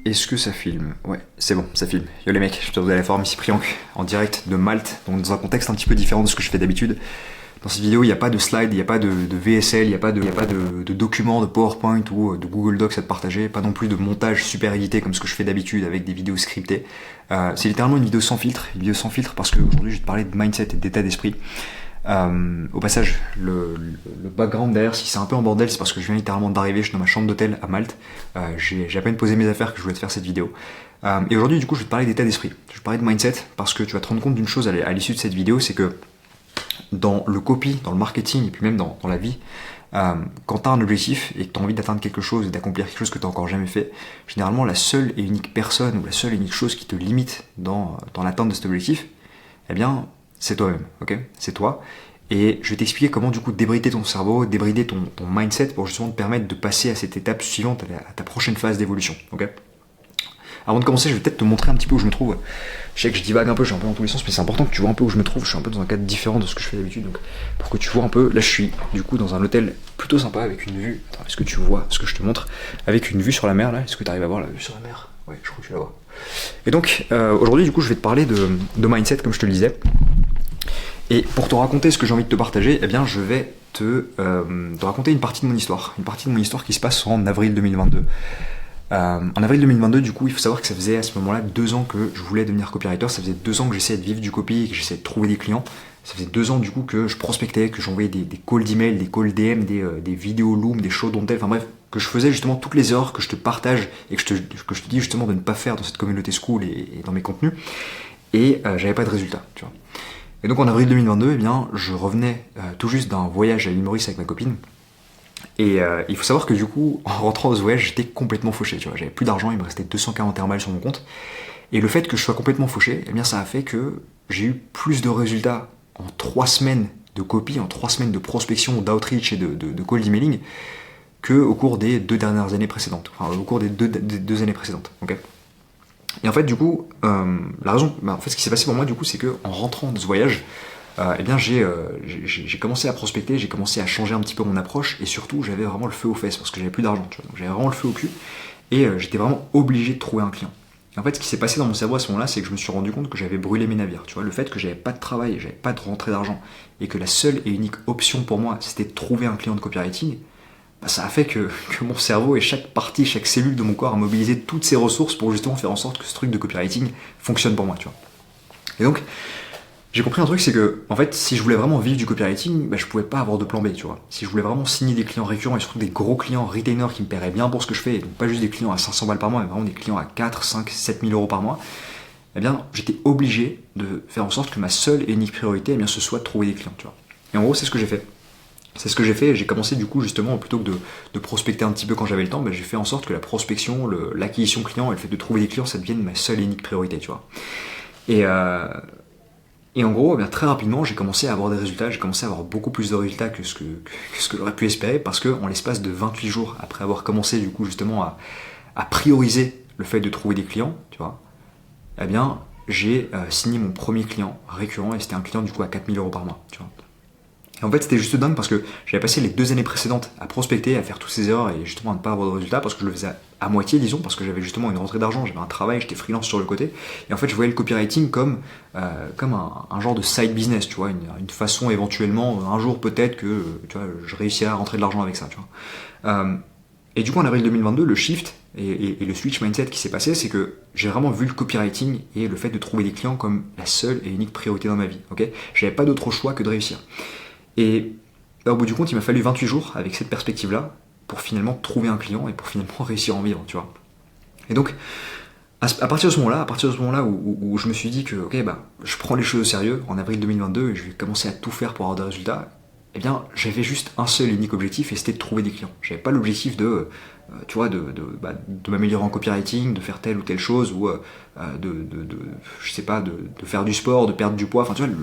Est-ce que ça filme? Ouais, c'est bon, ça filme. Yo les mecs, je te donne la forme ici Priyank, en direct de Malte, donc dans un contexte un petit peu différent de ce que je fais d'habitude. Dans cette vidéo, il n'y a pas de slide, il n'y a pas de VSL, il n'y a pas de documents, de PowerPoint ou de Google Docs à te partager, pas non plus de montage super édité comme ce que je fais d'habitude avec des vidéos scriptées. C'est littéralement une vidéo sans filtre parce qu'aujourd'hui je vais te parler de mindset et d'état d'esprit. Au passage, le background derrière, si c'est un peu en bordel, c'est parce que je viens littéralement d'arriver, je suis dans ma chambre d'hôtel à Malte. J'ai à peine posé mes affaires que je voulais te faire cette vidéo. Et aujourd'hui, du coup, je vais te parler d'état d'esprit. Je vais te parler de mindset parce que tu vas te rendre compte d'une chose à l'issue de cette vidéo, c'est que dans le copy, dans le marketing et puis même dans la vie, quand tu as un objectif et que tu as envie d'atteindre quelque chose et d'accomplir quelque chose que tu n'as encore jamais fait, généralement la seule et unique personne ou la seule et unique chose qui te limite dans l'atteinte de cet objectif, eh bien, c'est toi-même, ok? C'est toi. Et je vais t'expliquer comment du coup débrider ton cerveau, débrider ton mindset pour justement te permettre de passer à cette étape suivante, à ta prochaine phase d'évolution, ok? Avant de commencer, je vais peut-être te montrer un petit peu où je me trouve. Je sais que je divague un peu, je suis un peu dans tous les sens, mais c'est important que tu vois un peu où je me trouve. Je suis un peu dans un cadre différent de ce que je fais d'habitude, donc pour que tu vois un peu, là je suis du coup dans un hôtel plutôt sympa avec une vue. Attends, est-ce que tu vois ce que je te montre? Avec une vue sur la mer là, est-ce que tu arrives à voir la vue sur la mer? Ouais, je crois que tu la vois. Et donc aujourd'hui du coup je vais te parler de mindset comme je te le disais. Et pour te raconter ce que j'ai envie de te partager, eh bien je vais te raconter une partie de mon histoire. Une partie de mon histoire qui se passe en avril 2022. En avril 2022, du coup, il faut savoir que ça faisait à ce moment-là 2 ans que je voulais devenir copywriter. Ça faisait 2 ans que j'essayais de vivre du copy, que j'essayais de trouver des clients. Ça faisait 2 ans du coup que je prospectais, que j'envoyais des calls d'email, des calls DM, des vidéos Loom, des shows don't tell, enfin bref, que je faisais justement toutes les erreurs que je te partage et que je te dis justement de ne pas faire dans cette communauté school et dans mes contenus. Et j'avais pas de résultat, tu vois. Et donc en avril 2022, eh bien, je revenais tout juste d'un voyage à l'île Maurice avec ma copine. Et il faut savoir que du coup, en rentrant de ce voyage, j'étais complètement fauché, tu vois. J'avais plus d'argent, il me restait 241 balles sur mon compte. Et le fait que je sois complètement fauché, eh bien ça a fait que j'ai eu plus de résultats en 3 semaines de copie, en 3 semaines de prospection, d'outreach et de cold emailing, qu'au cours des 2 dernières années précédentes. Enfin, au cours des deux années précédentes. Okay, et en fait, du coup, la raison, en fait, ce qui s'est passé pour moi, du coup, c'est que en rentrant de ce voyage, eh bien j'ai commencé à prospecter, j'ai commencé à changer un petit peu mon approche et surtout j'avais vraiment le feu aux fesses parce que j'avais plus d'argent, tu vois, donc j'avais vraiment le feu au cul et j'étais vraiment obligé de trouver un client. Et en fait, ce qui s'est passé dans mon cerveau à ce moment-là, c'est que je me suis rendu compte que j'avais brûlé mes navires, tu vois, le fait que j'avais pas de travail, j'avais pas de rentrée d'argent et que la seule et unique option pour moi, c'était de trouver un client de copywriting. Bah, ça a fait que mon cerveau et chaque partie, chaque cellule de mon corps a mobilisé toutes ses ressources pour justement faire en sorte que ce truc de copywriting fonctionne pour moi, tu vois. Et donc, j'ai compris un truc, c'est que, en fait, si je voulais vraiment vivre du copywriting, bah, je pouvais pas avoir de plan B, tu vois. Si je voulais vraiment signer des clients récurrents et surtout des gros clients retainers qui me paieraient bien pour ce que je fais, et donc pas juste des clients à 500 balles par mois, mais vraiment des clients à 4, 5, 7 000 euros par mois, eh bien, j'étais obligé de faire en sorte que ma seule et unique priorité, eh bien, ce soit de trouver des clients, tu vois. Et en gros, c'est ce que j'ai fait. C'est ce que j'ai fait, et j'ai commencé du coup justement, plutôt que de prospecter un petit peu quand j'avais le temps, bah, j'ai fait en sorte que la prospection, l'acquisition client et le fait de trouver des clients, ça devienne ma seule et unique priorité, tu vois. Et, et en gros, eh bien, très rapidement, j'ai commencé à avoir des résultats, j'ai commencé à avoir beaucoup plus de résultats que ce que j'aurais pu espérer, parce que en l'espace de 28 jours, après avoir commencé du coup justement à prioriser le fait de trouver des clients, tu vois, eh bien, j'ai signé mon premier client récurrent, et c'était un client du coup à 4 000 euros par mois, tu vois. Et en fait, c'était juste dingue parce que j'avais passé les 2 années précédentes à prospecter, à faire toutes ces erreurs et justement à ne pas avoir de résultats parce que je le faisais à moitié, disons, parce que j'avais justement une rentrée d'argent, j'avais un travail, j'étais freelance sur le côté. Et en fait, je voyais le copywriting comme un genre de side business, tu vois, une façon éventuellement, un jour peut-être que tu vois, je réussirais à rentrer de l'argent avec ça, tu vois. Et du coup, en avril 2022, le shift et le switch mindset qui s'est passé, c'est que j'ai vraiment vu le copywriting et le fait de trouver des clients comme la seule et unique priorité dans ma vie. Okay, j'avais pas d'autre choix que de réussir. Et au bout du compte, il m'a fallu 28 jours avec cette perspective-là pour finalement trouver un client et pour finalement réussir à en vivre, tu vois. Et donc, à partir de ce moment-là où je me suis dit que ok, bah, je prends les choses au sérieux en avril 2022 et je vais commencer à tout faire pour avoir des résultats, eh bien, j'avais juste un seul et unique objectif et c'était de trouver des clients. J'avais pas l'objectif tu vois, de m'améliorer en copywriting, de faire telle ou telle chose ou je sais pas, de faire du sport, de perdre du poids. Enfin, tu vois,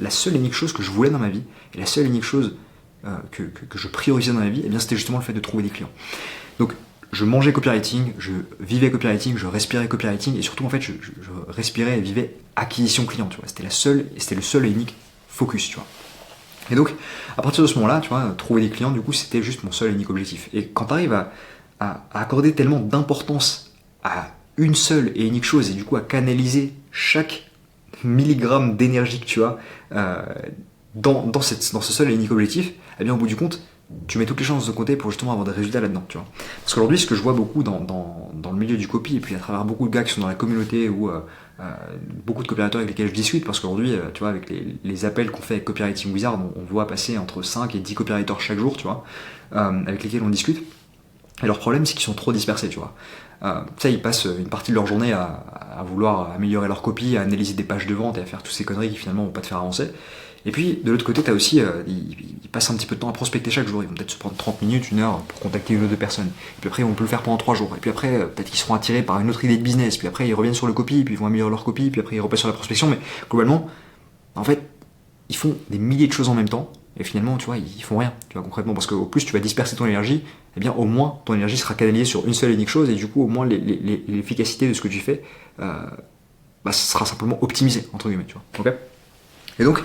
la seule et unique chose que je voulais dans ma vie et la seule et unique chose que je priorisais dans ma vie, eh bien, c'était justement le fait de trouver des clients. Donc, je mangeais copywriting, je vivais copywriting, je respirais copywriting et surtout, en fait, je respirais et vivais acquisition client, tu vois. C'était le seul et unique focus, tu vois. Et donc, à partir de ce moment-là, tu vois, trouver des clients, du coup, c'était juste mon seul et unique objectif. Et quand tu arrives à accorder tellement d'importance à une seule et unique chose et du coup à canaliser chaque milligramme d'énergie que tu as dans ce seul et unique objectif, eh bien au bout du compte, tu mets toutes les chances de côté pour justement avoir des résultats là-dedans, tu vois. Parce qu'aujourd'hui, ce que je vois beaucoup dans le milieu du copy, et puis à travers beaucoup de gars qui sont dans la communauté ou beaucoup de coopérateurs avec lesquels je discute, parce qu'aujourd'hui, tu vois, avec les appels qu'on fait avec Copywriting Wizard, on voit passer entre 5 et 10 copywriters chaque jour, tu vois, avec lesquels on discute. Et leur problème, c'est qu'ils sont trop dispersés, tu vois. Ils passent une partie de leur journée à vouloir améliorer leur copie, à analyser des pages de vente et à faire toutes ces conneries qui finalement vont pas te faire avancer. Et puis de l'autre côté, tu as aussi, ils passent un petit peu de temps à prospecter chaque jour. Ils vont peut-être se prendre 30 minutes, une heure pour contacter une ou deux personnes. Et puis après, ils vont le faire pendant 3 jours. Et puis après, peut-être qu'ils seront attirés par une autre idée de business. Puis après, ils reviennent sur le copy, puis ils vont améliorer leur copie, puis après, ils repassent sur la prospection. Mais globalement, en fait, ils font des milliers de choses en même temps. Et finalement, tu vois, ils font rien, tu vois, concrètement. Parce qu'au plus tu vas disperser ton énergie, eh bien, au moins, ton énergie sera canalisée sur une seule et unique chose. Et du coup, au moins, l'efficacité de ce que tu fais sera simplement optimisée, entre guillemets, tu vois. Okay. Et donc,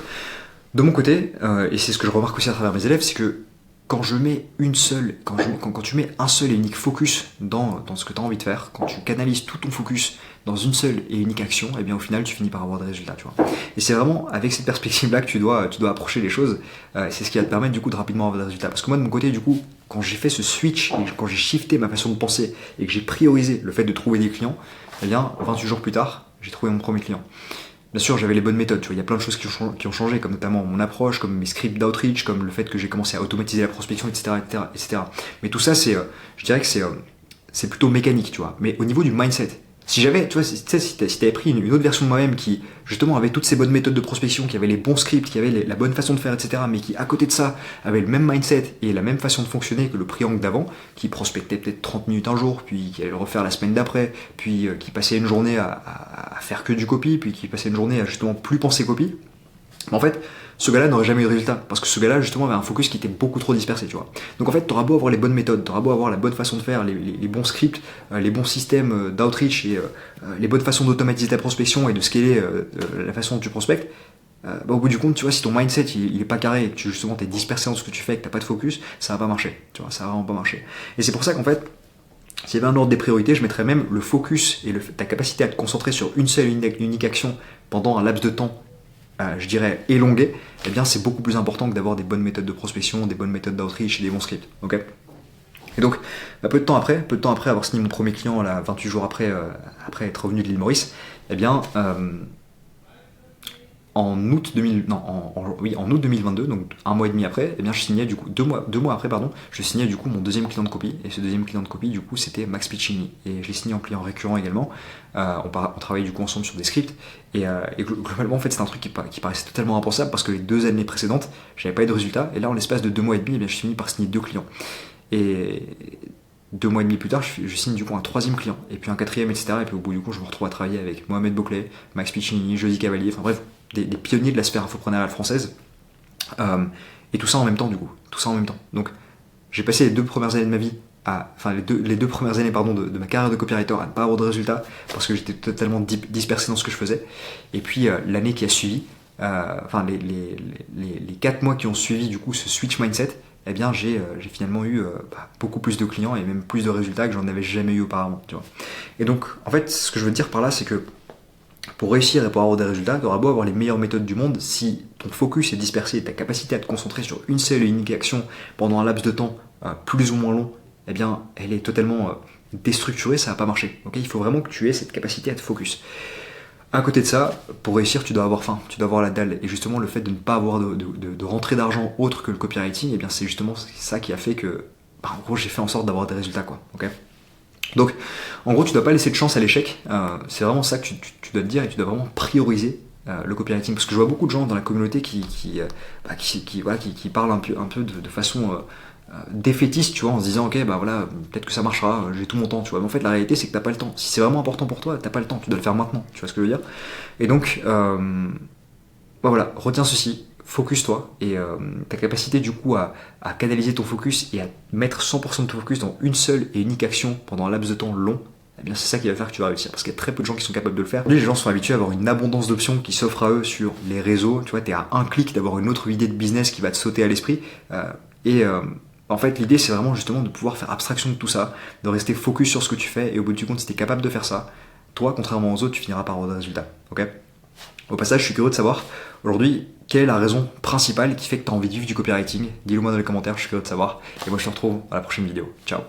de mon côté, et c'est ce que je remarque aussi à travers mes élèves, c'est que quand tu mets un seul et unique focus dans ce que tu as envie de faire, quand tu canalises tout ton focus dans une seule et unique action, et bien au final tu finis par avoir des résultats, tu vois. Et c'est vraiment avec cette perspective-là que tu dois approcher les choses. C'est ce qui va te permettre du coup de rapidement avoir des résultats. Parce que moi de mon côté, du coup, quand j'ai fait ce switch, et quand j'ai shifté ma façon de penser et que j'ai priorisé le fait de trouver des clients, eh bien 28 jours plus tard, j'ai trouvé mon premier client. Bien sûr, j'avais les bonnes méthodes, tu vois, il y a plein de choses qui ont changé, comme notamment mon approche, comme mes scripts d'outreach, comme le fait que j'ai commencé à automatiser la prospection, etc., etc., etc. Mais tout ça, je dirais que c'est plutôt mécanique, tu vois. Mais au niveau du mindset, si j'avais, tu vois, si t'avais pris une autre version de moi-même qui, justement, avait toutes ces bonnes méthodes de prospection, qui avait les bons scripts, qui avait la bonne façon de faire, etc., mais qui, à côté de ça, avait le même mindset et la même façon de fonctionner que le triangle d'avant, qui prospectait peut-être 30 minutes un jour, puis qui allait le refaire la semaine d'après, puis qui passait une journée à faire que du copy, puis qui passait une journée à justement plus penser copy, en fait, ce gars-là n'aurait jamais eu de résultat, parce que ce gars-là, justement, avait un focus qui était beaucoup trop dispersé, tu vois. Donc en fait, t'auras beau avoir les bonnes méthodes, t'auras beau avoir la bonne façon de faire, les bons scripts, les bons systèmes d'outreach et les bonnes façons d'automatiser ta prospection et de scaler la façon dont tu prospectes, au bout du compte, tu vois, si ton mindset il est pas carré et que justement t'es dispersé dans ce que tu fais et que t'as pas de focus, ça va pas marcher, tu vois, ça va vraiment pas marcher. Et c'est pour ça qu'en fait, s'il y avait un ordre des priorités, je mettrais même le focus et ta capacité à te concentrer sur une seule et unique action pendant un laps de temps, je dirais élongé, eh bien c'est beaucoup plus important que d'avoir des bonnes méthodes de prospection, des bonnes méthodes d'outreach et des bons scripts. Okay, et donc, peu de temps après avoir signé mon premier client, là, 28 jours après être revenu de l'île Maurice, eh bien, en août 2022, donc un mois et demi après, eh bien, je signais du coup, deux mois après, je signais du coup mon deuxième client de copie, et ce deuxième client de copie, du coup, c'était Max Piccini, et je l'ai signé en client récurrent également. On travaillait du coup ensemble sur des scripts, et globalement, en fait, c'est un truc qui paraissait totalement impensable, parce que les 2 années précédentes, j'avais pas eu de résultat, et là, en l'espace de 2 mois et demi, eh bien, je finis par signer 2 clients. Et 2 mois et demi plus tard, je signe du coup un 3e client, et puis un 4e, etc. Et puis au bout du coup, je me retrouve à travailler avec Mohamed Bouclé, Max Piccini, Jody Cavalier, enfin bref, des pionniers de la sphère infoprenariale française. Et tout ça en même temps, du coup. Tout ça en même temps. Donc, j'ai passé les 2 premières années de ma vie les deux premières années de ma carrière de copywriter à ne pas avoir de résultats parce que j'étais totalement dispersé dans ce que je faisais. Et puis l'année qui a suivi, les 4 mois qui ont suivi du coup ce switch mindset, eh bien j'ai finalement eu beaucoup plus de clients et même plus de résultats que j'en avais jamais eu auparavant, tu vois. Et donc en fait ce que je veux dire par là, c'est que pour réussir et pour avoir des résultats, tu auras beau avoir les meilleures méthodes du monde, si ton focus est dispersé et ta capacité à te concentrer sur une seule et unique action pendant un laps de temps plus ou moins long, eh bien elle est totalement déstructurée, ça va pas marcher. Okay, il faut vraiment que tu aies cette capacité à te focus. À côté de ça, pour réussir, tu dois avoir faim, tu dois avoir la dalle. Et justement, le fait de ne pas avoir de rentrée d'argent autre que le copywriting, eh bien, c'est justement ça qui a fait que, en gros, j'ai fait en sorte d'avoir des résultats, quoi. Okay, donc, en gros, tu dois pas laisser de chance à l'échec. C'est vraiment ça que tu dois te dire, et tu dois vraiment prioriser le copywriting. Parce que je vois beaucoup de gens dans la communauté qui parlent un peu de façon défaitiste, tu vois, en se disant ok, bah voilà, peut-être que ça marchera, j'ai tout mon temps, tu vois. Mais en fait, la réalité, c'est que t'as pas le temps. Si c'est vraiment important pour toi, t'as pas le temps, tu dois le faire maintenant, tu vois ce que je veux dire. Et donc, voilà, retiens ceci, focus-toi, et ta capacité du coup à canaliser ton focus et à mettre 100% de ton focus dans une seule et unique action pendant un laps de temps long, eh bien c'est ça qui va faire que tu vas réussir, parce qu'il y a très peu de gens qui sont capables de le faire. Les gens sont habitués à avoir une abondance d'options qui s'offrent à eux sur les réseaux, tu vois, t'es à un clic d'avoir une autre idée de business qui va te sauter à l'esprit, En fait, l'idée, c'est vraiment justement de pouvoir faire abstraction de tout ça, de rester focus sur ce que tu fais, et au bout du compte, si tu es capable de faire ça, toi, contrairement aux autres, tu finiras par avoir des résultats. Ok? Au passage, je suis curieux de savoir, aujourd'hui, quelle est la raison principale qui fait que tu as envie de vivre du copywriting? Dis-le moi dans les commentaires, je suis curieux de savoir. Et moi, je te retrouve à la prochaine vidéo. Ciao!